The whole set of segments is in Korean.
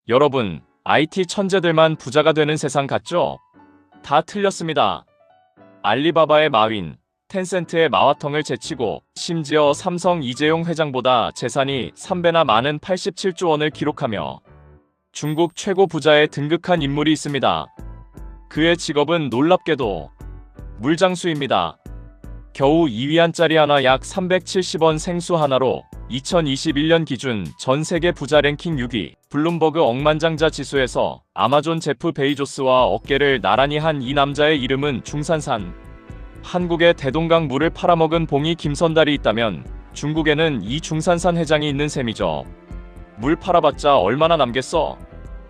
여러분, IT 천재들만 부자가 되는 세상 같죠? 다 틀렸습니다. 알리바바의 마윈, 텐센트의 마화텅을 제치고 심지어 삼성 이재용 회장보다 재산이 3배나 많은 87조 원을 기록하며 중국 최고 부자에 등극한 인물이 있습니다. 그의 직업은 놀랍게도 물장수입니다. 겨우 2위 한짜리 하나 약 370원 생수 하나로 2021년 기준 전 세계 부자 랭킹 6위, 블룸버그 억만장자 지수에서 아마존 제프 베이조스와 어깨를 나란히 한 이 남자의 이름은 중산산. 한국에 대동강 물을 팔아먹은 봉이 김선달이 있다면 중국에는 이 중산산 회장이 있는 셈이죠. 물 팔아봤자 얼마나 남겠어?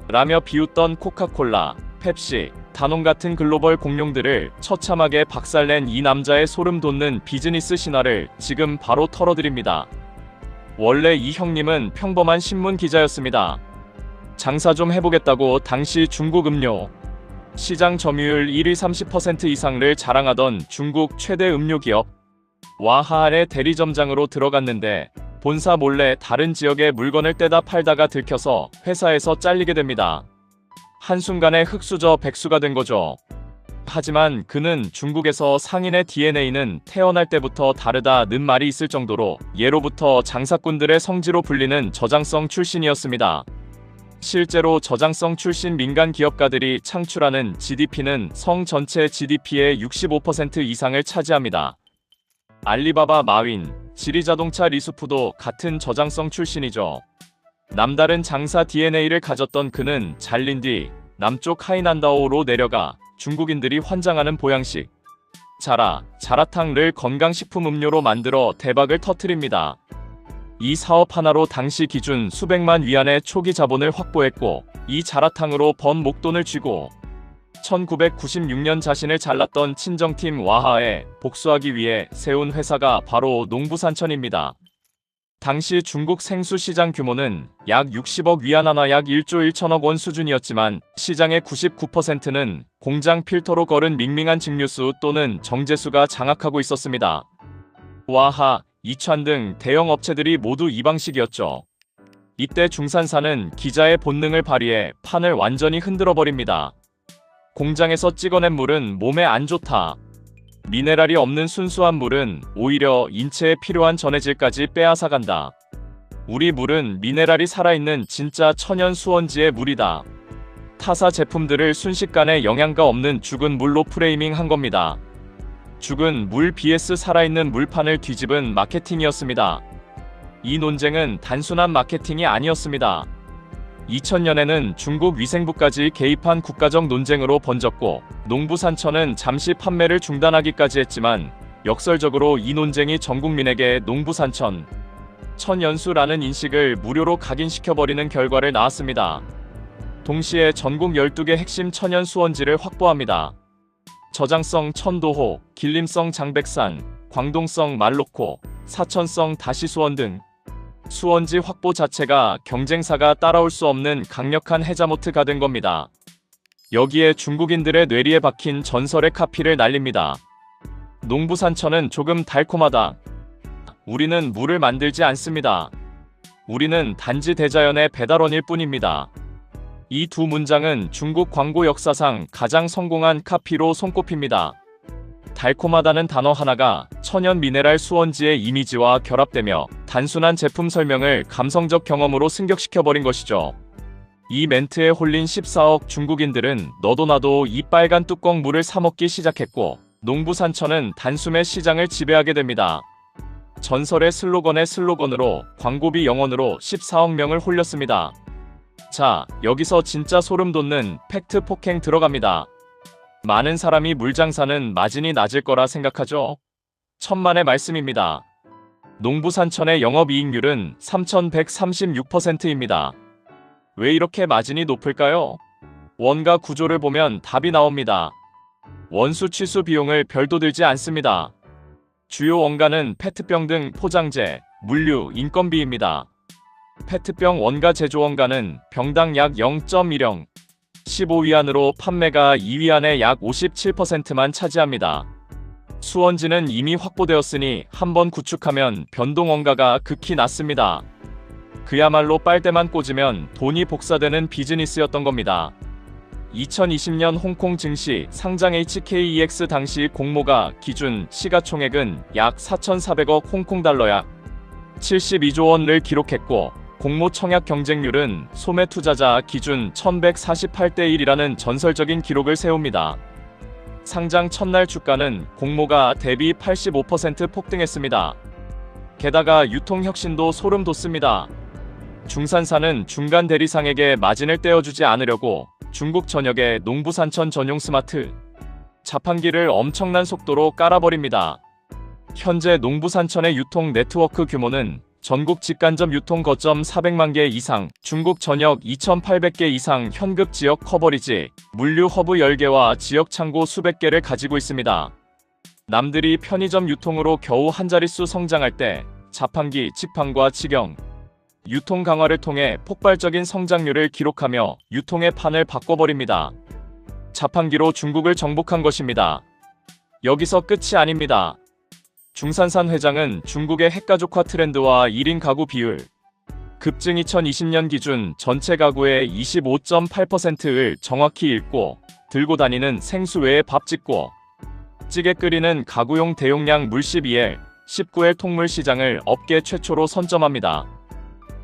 라며 비웃던 코카콜라, 펩시, 다논 같은 글로벌 공룡들을 처참하게 박살낸 이 남자의 소름 돋는 비즈니스 신화를 지금 바로 털어드립니다. 원래 이 형님은 평범한 신문 기자였습니다. 장사 좀 해보겠다고 당시 중국 음료 시장 점유율 1위 30% 이상을 자랑하던 중국 최대 음료 기업 와하의 대리점장으로 들어갔는데 본사 몰래 다른 지역에 물건을 떼다 팔다가 들켜서 회사에서 잘리게 됩니다. 한순간에 흑수저 백수가 된 거죠. 하지만 그는 중국에서 상인의 DNA는 태어날 때부터 다르다는 말이 있을 정도로 예로부터 장사꾼들의 성지로 불리는 저장성 출신이었습니다. 실제로 저장성 출신 민간 기업가들이 창출하는 GDP는 성 전체 GDP의 65% 이상을 차지합니다. 알리바바 마윈, 지리자동차 리수프도 같은 저장성 출신이죠. 남다른 장사 DNA를 가졌던 그는 잘린 뒤 남쪽 하이난다오로 내려가 중국인들이 환장하는 보양식 자라탕을 건강식품 음료로 만들어 대박을 터뜨립니다. 이 사업 하나로 당시 기준 수백만 위안의 초기 자본을 확보했고 이 자라탕으로 번 목돈을 쥐고 1996년 자신을 잘랐던 친정팀 와하에 복수하기 위해 세운 회사가 바로 농부산천입니다. 당시 중국 생수 시장 규모는 약 60억 위안 하나 약 1조 1천억 원 수준이었지만 시장의 99%는 공장 필터로 걸은 밍밍한 증류수 또는 정제수가 장악하고 있었습니다. 와하, 이찬 등 대형 업체들이 모두 이 방식이었죠. 이때 중산산은 기자의 본능을 발휘해 판을 완전히 흔들어버립니다. 공장에서 찍어낸 물은 몸에 안 좋다. 미네랄이 없는 순수한 물은 오히려 인체에 필요한 전해질까지 빼앗아간다. 우리 물은 미네랄이 살아있는 진짜 천연 수원지의 물이다. 타사 제품들을 순식간에 영양가 없는 죽은 물로 프레이밍한 겁니다. 죽은 물 vs 살아있는 물판을 뒤집은 마케팅이었습니다. 이 논쟁은 단순한 마케팅이 아니었습니다. 2000년에는 중국 위생부까지 개입한 국가적 논쟁으로 번졌고 농부산천은 잠시 판매를 중단하기까지 했지만 역설적으로 이 논쟁이 전 국민에게 농부산천, 천연수라는 인식을 무료로 각인시켜버리는 결과를 낳았습니다. 동시에 전국 12개 핵심 천연 수원지를 확보합니다. 저장성 천도호, 길림성 장백산, 광동성 말로코, 사천성 다시수원 등 수원지 확보 자체가 경쟁사가 따라올 수 없는 강력한 헤자모트가 된 겁니다. 여기에 중국인들의 뇌리에 박힌 전설의 카피를 날립니다. 농부산천은 조금 달콤하다. 우리는 물을 만들지 않습니다. 우리는 단지 대자연의 배달원일 뿐입니다. 이 두 문장은 중국 광고 역사상 가장 성공한 카피로 손꼽힙니다. 달콤하다는 단어 하나가 천연 미네랄 수원지의 이미지와 결합되며 단순한 제품 설명을 감성적 경험으로 승격시켜버린 것이죠. 이 멘트에 홀린 14억 중국인들은 너도 나도 이 빨간 뚜껑 물을 사먹기 시작했고 농부산천은 단숨에 시장을 지배하게 됩니다. 전설의 슬로건의 슬로건으로 광고비 영원으로 14억 명을 홀렸습니다. 자, 여기서 진짜 소름 돋는 팩트 폭행 들어갑니다. 많은 사람이 물장사는 마진이 낮을 거라 생각하죠? 천만의 말씀입니다. 농부산천의 영업이익률은 3136%입니다. 왜 이렇게 마진이 높을까요? 원가 구조를 보면 답이 나옵니다. 원수 취수 비용을 별도 들지 않습니다. 주요 원가는 페트병 등 포장재, 물류, 인건비입니다. 페트병 원가 제조 원가는 병당 약 0.10, 15위안으로 판매가 2위안의 약 57%만 차지합니다. 수원지는 이미 확보되었으니 한번 구축하면 변동 원가가 극히 낮습니다. 그야말로 빨대만 꽂으면 돈이 복사되는 비즈니스였던 겁니다. 2020년 홍콩 증시 상장 HKEX 당시 공모가 기준 시가총액은 약 4,400억 홍콩 달러 약 72조 원을 기록했고, 공모 청약 경쟁률은 소매 투자자 기준 1148대 1이라는 전설적인 기록을 세웁니다. 상장 첫날 주가는 공모가 대비 85% 폭등했습니다. 게다가 유통 혁신도 소름 돋습니다. 중산사는 중간 대리상에게 마진을 떼어주지 않으려고 중국 전역에 농부산천 전용 스마트 자판기를 엄청난 속도로 깔아버립니다. 현재 농부산천의 유통 네트워크 규모는 전국 직간접 유통 거점 400만 개 이상, 중국 전역 2,800개 이상, 현급 지역 커버리지, 물류 허브 10개와 지역 창고 수백 개를 가지고 있습니다. 남들이 편의점 유통으로 겨우 한 자릿수 성장할 때 자판기, 직판과 직영, 유통 강화를 통해 폭발적인 성장률을 기록하며 유통의 판을 바꿔버립니다. 자판기로 중국을 정복한 것입니다. 여기서 끝이 아닙니다. 중산산 회장은 중국의 핵가족화 트렌드와 1인 가구 비율 급증 2020년 기준 전체 가구의 25.8%를 정확히 읽고 들고 다니는 생수 외에 밥 짓고 찌개 끓이는 가구용 대용량 물 12L, 19L 통물 시장을 업계 최초로 선점합니다.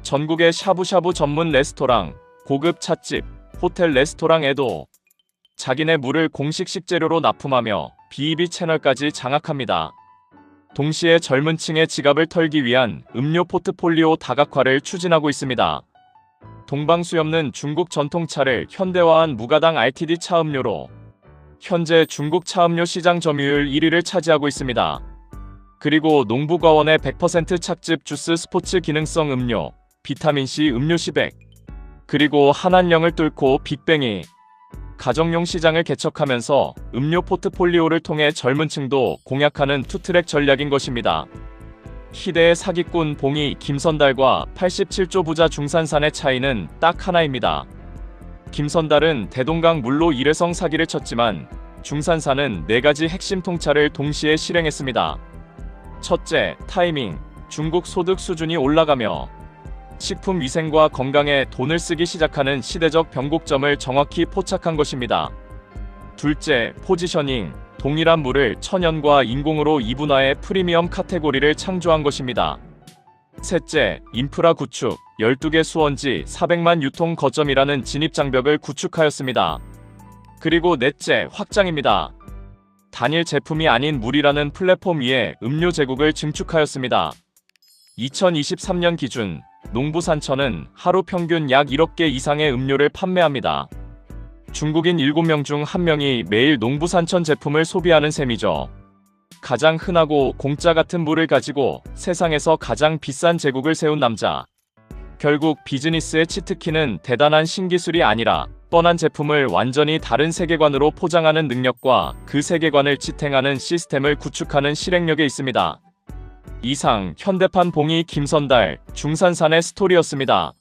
전국의 샤브샤브 전문 레스토랑, 고급 찻집, 호텔 레스토랑에도 자기네 물을 공식 식재료로 납품하며 비이비 채널까지 장악합니다. 동시에 젊은 층의 지갑을 털기 위한 음료 포트폴리오 다각화를 추진하고 있습니다. 동방수염는 중국 전통차를 현대화한 무가당 RTD 차음료로 현재 중국 차음료 시장 점유율 1위를 차지하고 있습니다. 그리고 농부과원의 100% 착즙 주스 스포츠 기능성 음료, 비타민C 음료 시백, 그리고 한한령을 뚫고 빅뱅이 가정용 시장을 개척하면서 음료 포트폴리오를 통해 젊은 층도 공략하는 투트랙 전략인 것입니다. 희대의 사기꾼 봉이 김선달과 87조 부자 중산산의 차이는 딱 하나입니다. 김선달은 대동강 물로 일회성 사기를 쳤지만 중산산은 4가지 핵심 통찰을 동시에 실행했습니다. 첫째, 타이밍. 중국 소득 수준이 올라가며 식품 위생과 건강에 돈을 쓰기 시작하는 시대적 변곡점을 정확히 포착한 것입니다. 둘째, 포지셔닝. 동일한 물을 천연과 인공으로 이분화해 프리미엄 카테고리를 창조한 것입니다. 셋째, 인프라 구축. 12개 수원지 400만 유통 거점이라는 진입장벽을 구축하였습니다. 그리고 넷째, 확장입니다. 단일 제품이 아닌 물이라는 플랫폼 위에 음료 제국을 증축하였습니다. 2023년 기준 농부산천은 하루 평균 약 1억 개 이상의 음료를 판매합니다. 중국인 7명 중 1명이 매일 농부산천 제품을 소비하는 셈이죠. 가장 흔하고 공짜 같은 물을 가지고 세상에서 가장 비싼 제국을 세운 남자. 결국 비즈니스의 치트키는 대단한 신기술이 아니라 뻔한 제품을 완전히 다른 세계관으로 포장하는 능력과 그 세계관을 지탱하는 시스템을 구축하는 실행력에 있습니다. 이상 현대판 봉이 김선달 중산산의 스토리였습니다.